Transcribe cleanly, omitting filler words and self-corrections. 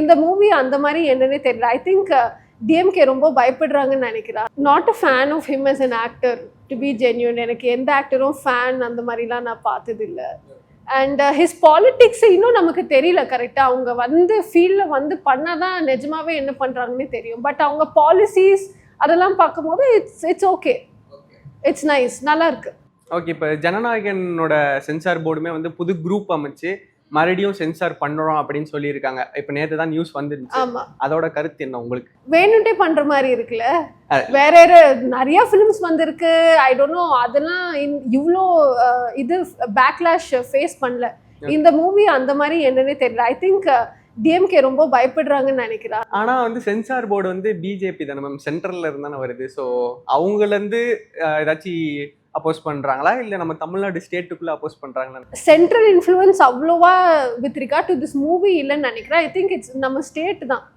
இந்த மூவி அந்த மாதிரி என்னன்னே தெரியல. ஐ திங்க் டிஎம்கே ரொம்ப பயப்படுறாங்கன்னு நினைக்கிறேன். Not a fan of him as an actor to be genuine. எனக்கு எந்த ஆக்டரும் ஃபேன் அந்த மாதிரிலாம் நான் பார்த்ததில்லை. அண்ட் ஹிஸ் பாலிட்டிக்ஸ் இன்னும் நமக்கு தெரியல கரெக்டாக. அவங்க வந்து ஃபீல்டில் வந்து பண்ணால் தான் நிஜமாவே என்ன பண்ணுறாங்கன்னே தெரியும். பட் அவங்க பாலிசிஸ் அதெல்லாம் பார்க்கும்போது இட்ஸ் ஓகே, இட்ஸ் நைஸ், நல்லா இருக்கு. ஓகே, இப்போ ஜனநாயகனோட சென்சார் போர்டுமே வந்து புது குரூப் அமைச்சு மறுபடியும் சென்சார் பண்ணுறோம் அப்படின்னு சொல்லியிருக்காங்க. இப்போ நேற்று தான் நியூஸ் வந்துருந்துச்சு. ஆமாம், அதோட கருத்து என்ன உங்களுக்கு? வேணுன்ட்டே பண்ற மாதிரி இருக்குல்ல. வேற நிறைய ஃபிலிம்ஸ் வந்திருக்கு. ஐ டோன்ட் நோ, அதெல்லாம் இவ்வளோ இது பேக்லாஷ் ஃபேஸ் பண்ணல. இந்த மூவி அந்த மாதிரி என்னன்னே தெரியல. ஐ திங்க் டிஎம்கே ரொம்ப பயப்படுறாங்கன்னு நினைக்கிறேன். ஆனா வந்து சென்சார் போர்டு வந்து பிஜேபி தானே மேம், சென்ட்ரல்ல இருந்தானே வருது. ஸோ அவங்கலேருந்து ஏதாச்சும் அப்போஸ் பண்றாங்களா இல்ல நம்ம தமிழ்நாடு ஸ்டேட்டுக்குள்ள அப்போஸ் பண்றாங்களா? சென்ட்ரல் இன்ஃப்ளூயன்ஸ் அவ்வளோவா with regard to this movie இல்லைன்னு நினைக்கிறேன். ஐ திங்க் இட்ஸ் நம்ம ஸ்டேட் தான்.